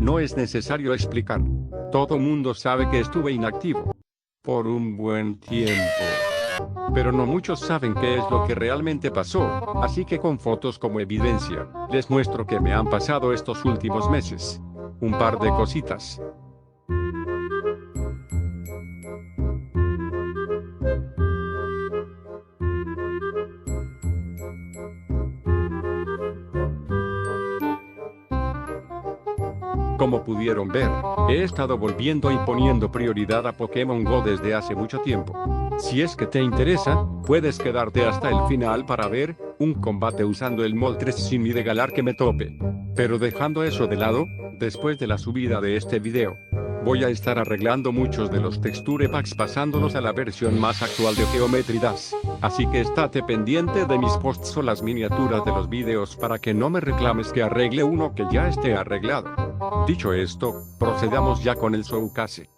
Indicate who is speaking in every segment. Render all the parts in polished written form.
Speaker 1: No es necesario explicar. Todo mundo sabe que estuve inactivo por un buen tiempo. Pero no muchos saben qué es lo que realmente pasó, así que con fotos como evidencia, les muestro que me han pasado estos últimos meses. Un par de cositas. Como pudieron ver, he estado volviendo y poniendo prioridad a Pokémon Go desde hace mucho tiempo. Si es que te interesa, puedes quedarte hasta el final para ver un combate usando el Moltres sin mi de Galar que me tope. Pero dejando eso de lado, después de la subida de este video, voy a estar arreglando muchos de los texture packs pasándolos a la versión más actual de Geometry Dash. Así que estate pendiente de mis posts o las miniaturas de los videos para que no me reclames que arregle uno que ya esté arreglado. Dicho esto, procedamos ya con el showcase.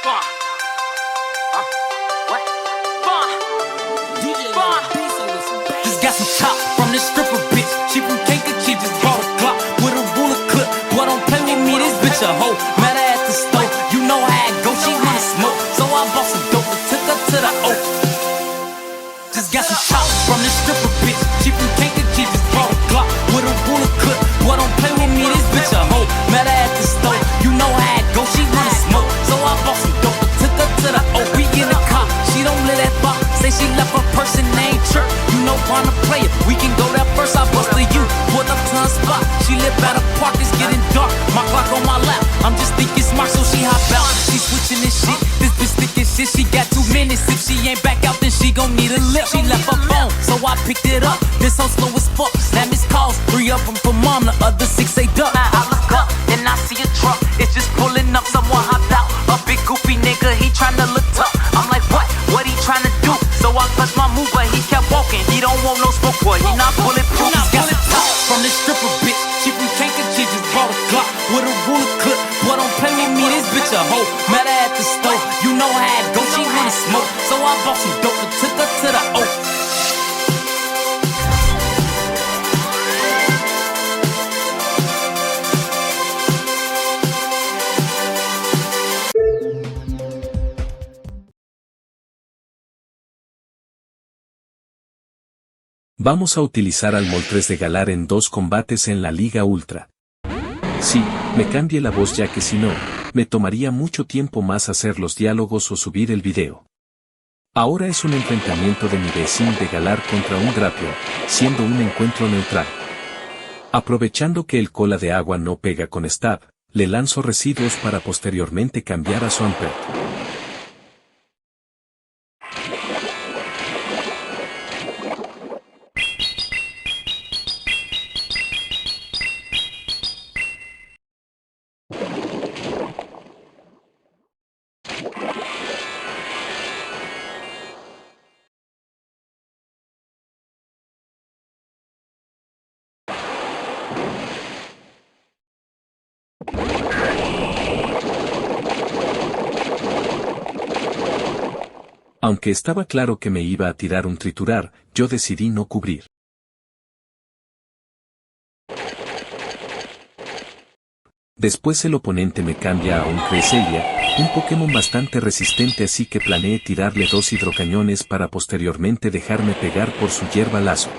Speaker 2: Bun. What? Bun. Bun. Just got some top from this stripper bitch. She from Kankakee, just bought a Glock with a ruler clip. Boy, don't play with me, this bitch a hoe. Met her at the store, you know how it go. She wanna smoke, so I bought some dope and took her to the O. Just got some top from this stripper bitch. She from Kankakee, just bought a Glock with a ruler clip. Boy, don't play with me, this bitch a hoe. Met her at the store, you know how it go. She wanna smoke, so I bought some dope and took her to the O. We in the car, she don't live that far. Say she left her person named Chirp. You know wanna play it, we can go there first. I bust the you, pulled up to her spot. She live at a park, it's getting dark. My clock on my lap, I'm just thinking smart, so she hop out. She switching this shit, this bitch thinking shit. She got 2 minutes, if she ain't back out, then she gon' need a lip. She left her phone, so I picked it up. This hoe slow as fuck, that miss calls. 3 of them for mom, the other 6 say duck. Now I look up, and I see a truck, it's just pulling up. Someone hopped out, a big goofy nigga, he tryna look tough. I'm like, what he tryna do? So I touched my move, but he kept walking. He don't want no smoke, boy, he not bulletproof. He's got some top from this stripper bitch. She from Kankakee, just bought a Glock with a ruler clip. Boy, don't play with me, this bitch a hoe. Met her at the store, you know how it go. She wanna smoke, so I bought some dope and took her to the O.
Speaker 3: Vamos a utilizar al Moltres de Galar en 2 combates en la Liga Ultra. Sí, me cambie la voz ya que si no, me tomaría mucho tiempo más hacer los diálogos o subir el video. Ahora es un enfrentamiento de mi vecino de Galar contra un Drapion, siendo un encuentro neutral. Aprovechando que el cola de agua no pega con stab, le lanzo residuos para posteriormente cambiar a Swampert. Aunque estaba claro que me iba a tirar un triturar, yo decidí no cubrir. Después el oponente me cambia a un Cresselia, un Pokémon bastante resistente, así que planeé tirarle 2 hidrocañones para posteriormente dejarme pegar por su hierba lazo.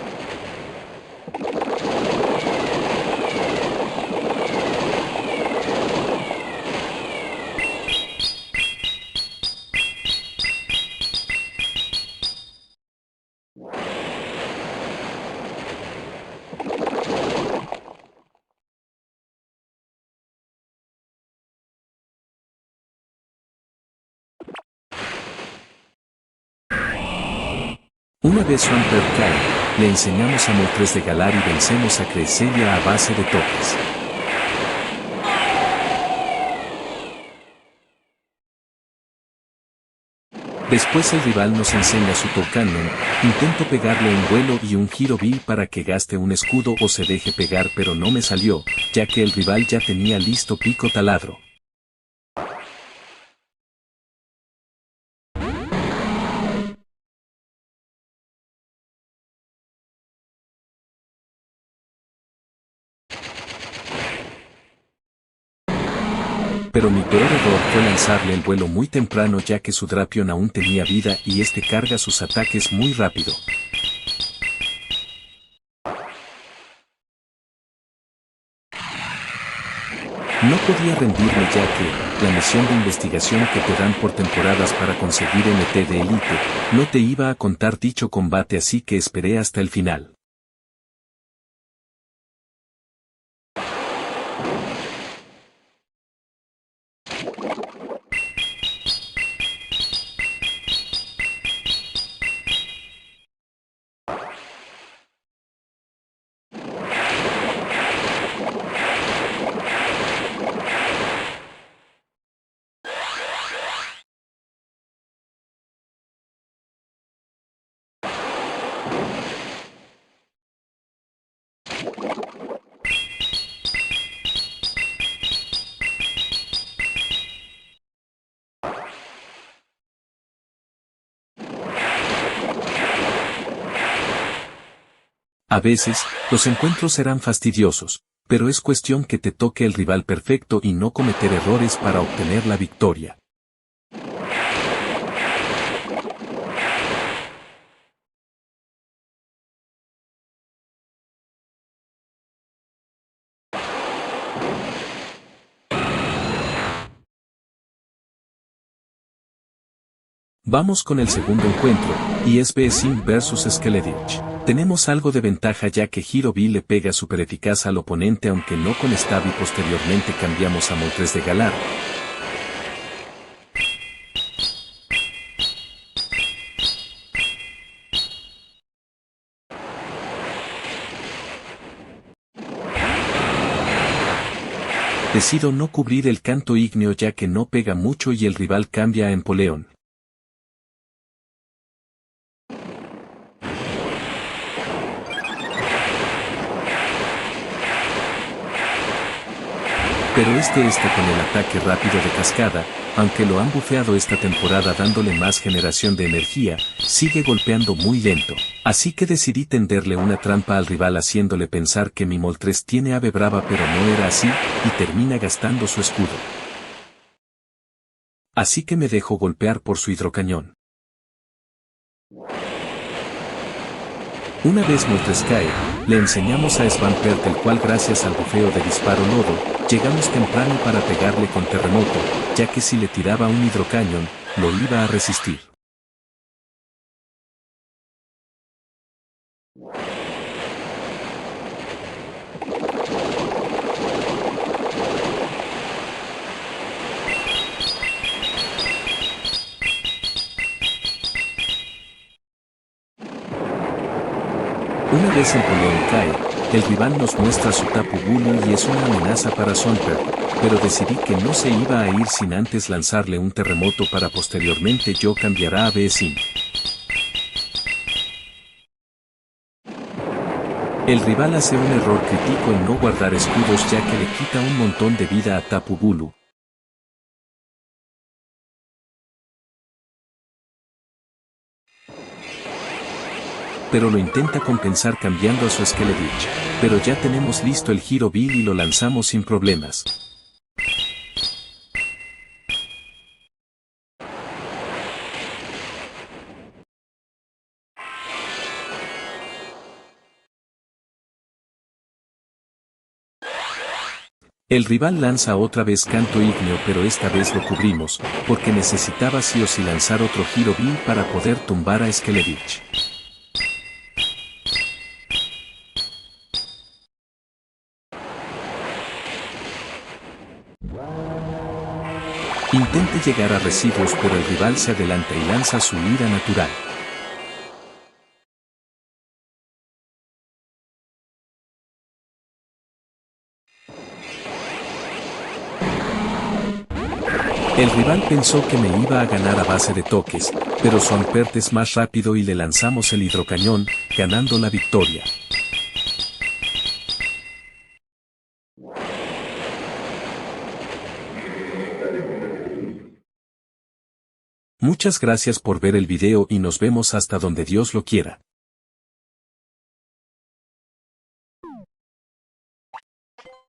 Speaker 3: Una vez Swampert cae, le enseñamos a Moltres de Galar y vencemos a Cresselia a base de toques. Después el rival nos enseña su Toucannon, intento pegarle un vuelo y un giro vil para que gaste un escudo o se deje pegar, pero no me salió, ya que el rival ya tenía listo Pico Taladro. Pero mi peor error fue lanzarle el vuelo muy temprano, ya que su Drapion aún tenía vida y este carga sus ataques muy rápido. No podía rendirme, ya que la misión de investigación que te dan por temporadas para conseguir MT de Elite no te iba a contar dicho combate, así que esperé hasta el final. A veces, los encuentros serán fastidiosos, pero es cuestión que te toque el rival perfecto y no cometer errores para obtener la victoria. Vamos con el segundo encuentro, y es Beesim vs Skeledich. Tenemos algo de ventaja ya que Hirobi le pega super eficaz al oponente aunque no con stab y posteriormente cambiamos a Moltres de Galar. Decido no cubrir el canto ígneo ya que no pega mucho y el rival cambia a Empoleón. Pero este está con el ataque rápido de cascada, aunque lo han bufeado esta temporada dándole más generación de energía, sigue golpeando muy lento. Así que decidí tenderle una trampa al rival haciéndole pensar que mi Moltres tiene ave brava pero no era así, y termina gastando su escudo. Así que me dejo golpear por su hidrocañón. Una vez Moltres cae, le enseñamos a Svampert el cual gracias al bufeo de disparo lodo, llegamos temprano para pegarle con terremoto, ya que si le tiraba un hidrocañón, lo iba a resistir. Una vez Empoleón cae, el rival nos muestra su Tapu Bulu y es una amenaza para Swampert, pero decidí que no se iba a ir sin antes lanzarle un terremoto para posteriormente yo cambiará a Beesim. El rival hace un error crítico en no guardar escudos ya que le quita un montón de vida a Tapu Bulu. Pero lo intenta compensar cambiando a su Skeledich, pero ya tenemos listo el Hero Bill y lo lanzamos sin problemas. El rival lanza otra vez canto ígneo pero esta vez lo cubrimos, porque necesitaba sí o sí lanzar otro Hero Bill para poder tumbar a Skeledich. Intente llegar a residuos pero el rival se adelanta y lanza su ira natural. El rival pensó que me iba a ganar a base de toques, pero Swampert es más rápido y le lanzamos el hidrocañón, ganando la victoria. Muchas gracias por ver el video y nos vemos hasta donde Dios lo quiera.